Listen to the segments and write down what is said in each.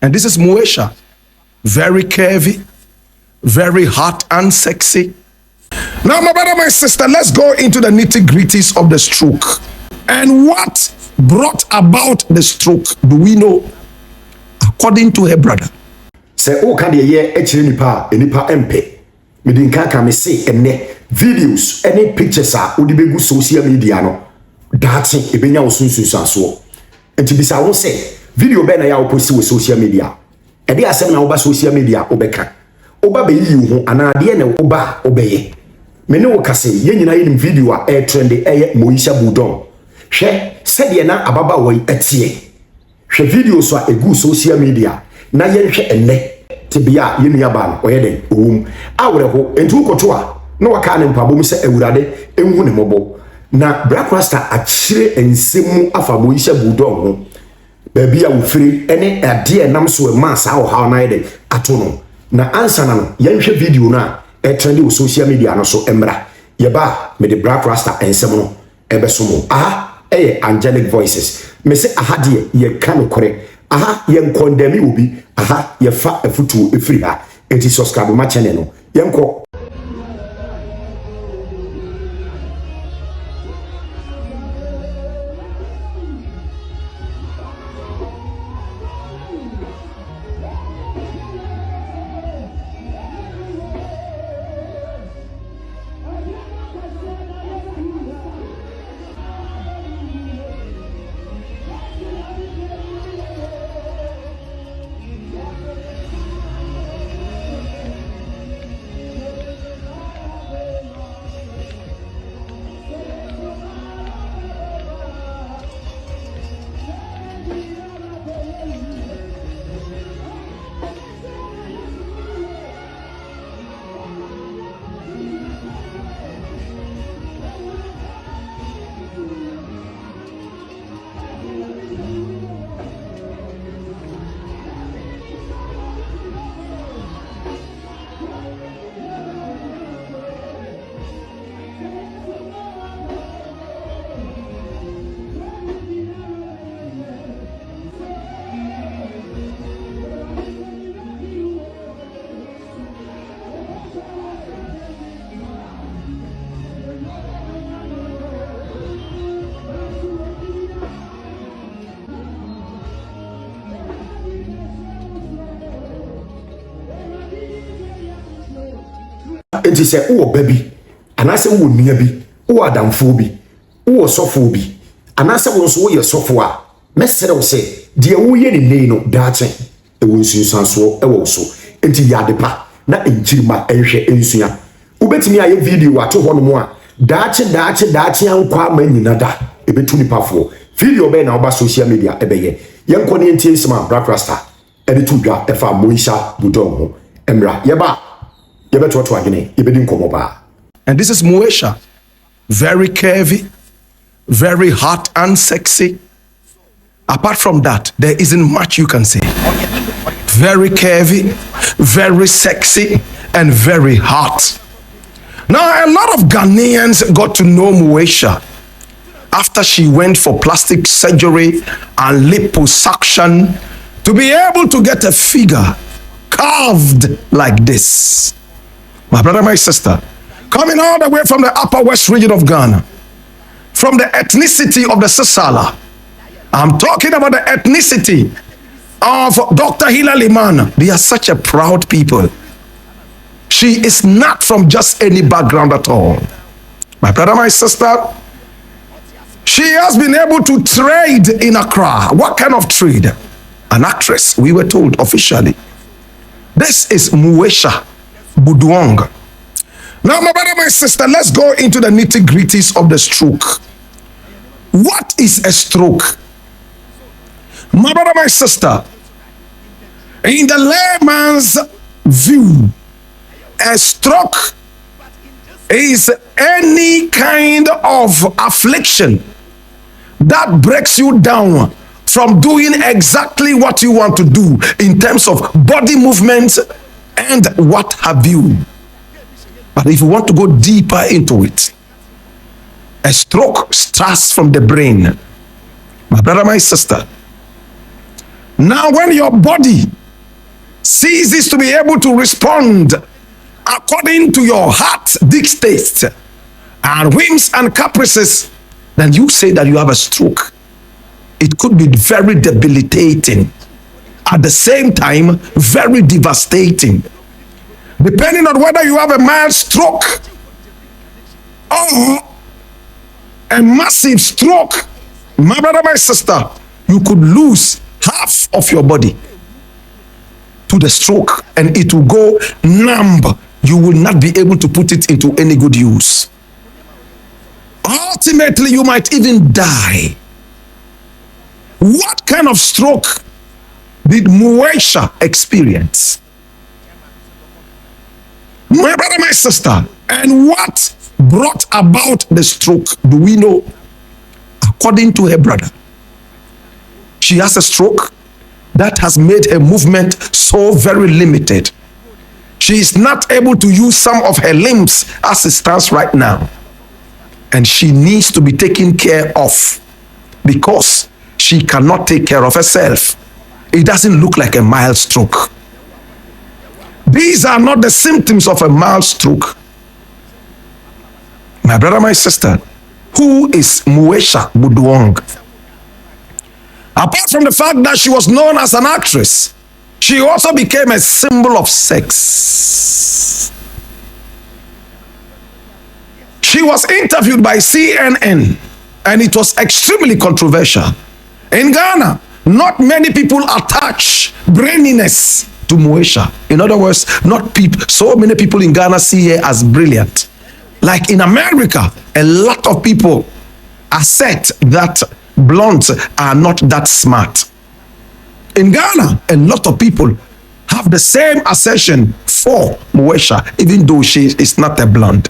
And this is Moesha. Very curvy, very hot and sexy. Now, my brother, my sister, let's go into the nitty-gritties of the stroke. And what brought about the stroke, do we know? According to her brother. Say, oh, can you hear nipa MP? Me din kaka me say ene videos, any pictures are udibegu social media no. That's it, ebenya osunsun sanso. Enti bisa won say video be na ya post with social media. E dey asem na oba social media obeka. Oba be yi hu ana de na oba obeye. Me ne wo kase ye nyina ye video a e trend e Moesha Boduong. Hwe se de na ababa wo etie. Hwe video so a egu social media na ye hwe ene tibia ye nua ba no oyeden owum awreho entu koto a na waka ne mpabom se awurade enhu ne mobo na Raster achire ensemu afa Moesha Boduong ho baabi a wofiri ene ade nam so e ma sa wo ha na yeden ato no na ansa na no ye hwe video na e trend wo social media no so emra ye ba me de Raster ensemu no ebesomo angelic voices me se aha de ye kan kore aha ye condemn obi aha ye fa afutu efiri ha enti subscribe ma channel no ye nko. Enti se wo baby anase wo nua bi wo adamfo bi wo sofo bi anase wo nso wo ye sofo a mesere wo se de wo ye ne nei no daache e wo nsunsanso e wo so enti yadepa na enjirima enhwe ensua wo betimi aye video ato ho no mo a daache ankwa ma nyina da e betu ni pafo video be na oba social media e beye yenko ne enti ensima Raster e betu dwa e fa Moesha Boduong ho emra ye ba. And this is Moesha. Very curvy, very hot and sexy. Apart from that, there isn't much you can say. Very curvy, very sexy, and very hot. Now, a lot of Ghanaians got to know Moesha after she went for plastic surgery and liposuction to be able to get a figure carved like this. My brother, my sister, coming all the way from the upper west region of Ghana, from the ethnicity of the Sisala. I'm talking about the ethnicity of Dr. Hilary Man. They are such a proud people. She is not from just any background at all. My brother, my sister, she has been able to trade in Accra. What kind of trade? An actress, we were told officially. This is Moesha Buduong. Now, my brother, my sister, let's go into the nitty-gritties of the stroke. What is a stroke? My brother, my sister, in the layman's view, a stroke is any kind of affliction that breaks you down from doing exactly what you want to do in terms of body movements and what have you. But if you want to go deeper into it, a stroke starts from the brain. My brother, my sister, Now, when your body ceases to be able to respond according to your heart dictates and whims and caprices, then you say that you have a stroke. It could be very debilitating. At the same time, very devastating. Depending on whether you have a mild stroke or a massive stroke, my brother, my sister, you could lose half of your body to the stroke and it will go numb. You will not be able to put it into any good use. Ultimately, you might even die. What kind of stroke did Moesha experience? My brother, my sister, and what brought about the stroke? Do we know? According to her brother, she has a stroke that has made her movement so very limited. She is not able to use some of her limbs as it stands right now. And she needs to be taken care of because she cannot take care of herself. It doesn't look like a mild stroke. These are not the symptoms of a mild stroke. My brother, my sister, who is Moesha Buduong? Apart from the fact that she was known as an actress, she also became a symbol of sex. She was interviewed by CNN and it was extremely controversial. In Ghana, not many people attach braininess to Moesha. In other words, not people. So many people in Ghana see her as brilliant. Like in America, a lot of people assert that blondes are not that smart. In Ghana, a lot of people have the same assertion for Moesha, even though she is not a blonde.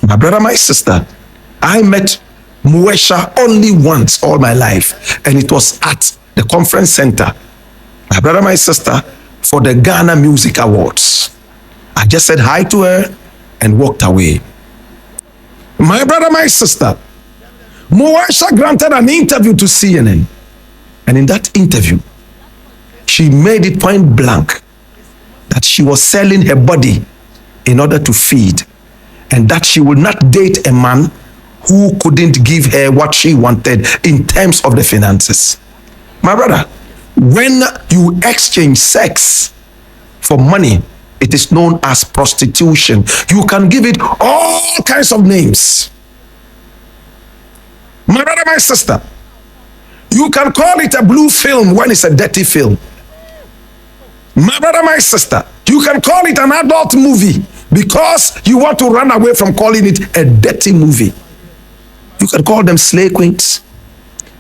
My brother, my sister, I met Moesha only once all my life, and it was at the conference center. My brother, my sister, for the Ghana Music Awards. I just said hi to her and walked away. My brother, my sister, Moesha granted an interview to CNN. And in that interview, she made it point blank that she was selling her body in order to feed, and that she would not date a man who couldn't give her what she wanted in terms of the finances. My brother, when you exchange sex for money, it is known as prostitution. You can give it all kinds of names. My brother, my sister, you can call it a blue film when it's a dirty film. My brother, my sister, you can call it an adult movie because you want to run away from calling it a dirty movie. You can call them slay queens.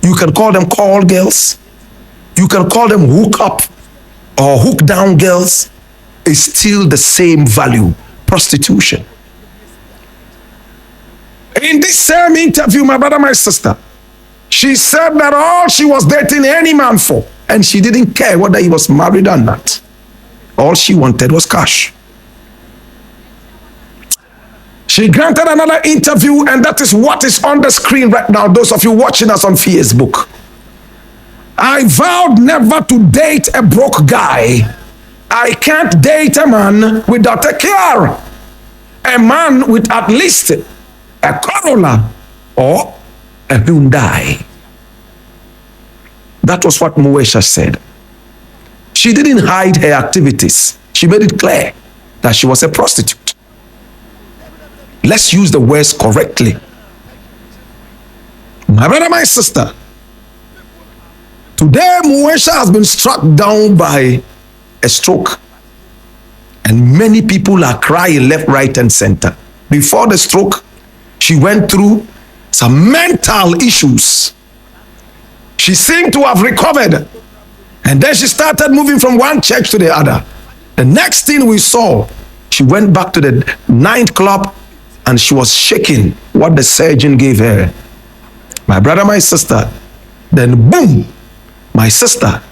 You can call them call girls. You can call them hook up or hook down girls. It's still the same value, prostitution. In this same interview, my brother, my sister, she said that all she was dating any man for, and she didn't care whether he was married or not. All she wanted was cash. She granted another interview, and that is what is on the screen right now, those of you watching us on Facebook. I vowed never to date a broke guy. I can't date a man without a car. A man with at least a Corolla or a Hyundai. That was what Moesha said. She didn't hide her activities. She made it clear that she was a prostitute. Let's use the words correctly. My brother, my sister, today Moesha has been struck down by a stroke. And many people are crying left, right, and center. Before the stroke, she went through some mental issues. She seemed to have recovered. And then she started moving from one church to the other. The next thing we saw, she went back to the nightclub and she was shaking what the surgeon gave her. My brother, my sister, then boom, my sister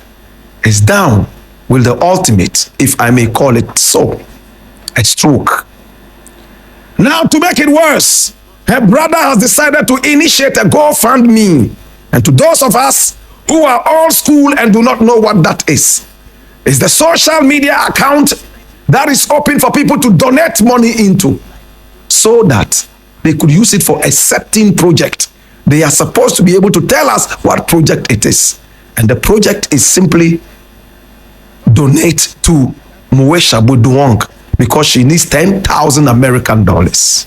is down with the ultimate, if I may call it so, a stroke. Now, to make it worse, her brother has decided to initiate a GoFundMe. And to those of us who are old school and do not know what that is. It's the social media account that is open for people to donate money into so that they could use it for a certain project. They are supposed to be able to tell us what project it is. And the project is simply donate to Moesha Buduong because she needs 10,000 American dollars.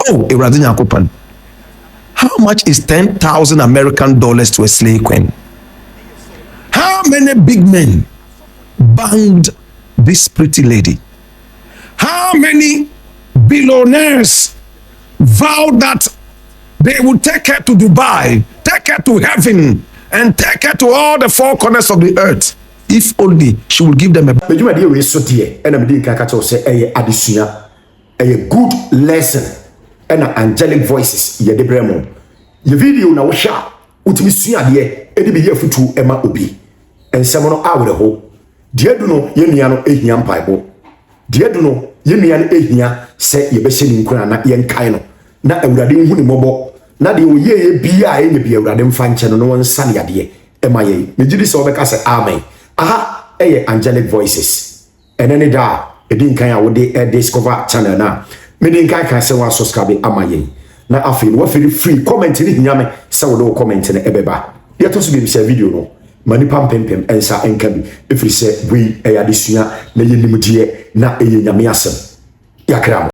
Oh, Eradina Kupan. How much is 10,000 American dollars to a slave queen? How many big men banged this pretty lady? How many billionaires vowed that they would take her to Dubai, take her to heaven, and take her to all the four corners of the earth? If only she will give them a good lesson and angelic voices. Ye de bremo. Ye video na wo sha utimi sua de e de be ye futu ema obi. Ensem no awre ho. De du no ye nua no ehia mpaibo. De du no ye nua no ehia se ye be hye ni nkura na ye nkai no. Na awurade hu ni mobo. Na de wo ye bia ye bi awurade mfa nche no won sane ade ema ye. Me gidi se obeka se amen. Aha eye angelic voices. Enene da edin kan a wo de discover channel na. Me den kan se wa subscribe amaye na afi no feel free comment ni hiame se wo do comment na ebeba ye to so bi share video no mani pam pempem ensa enka bi efiri se we eyadesua na ye nimdie na eye nyame asem yakra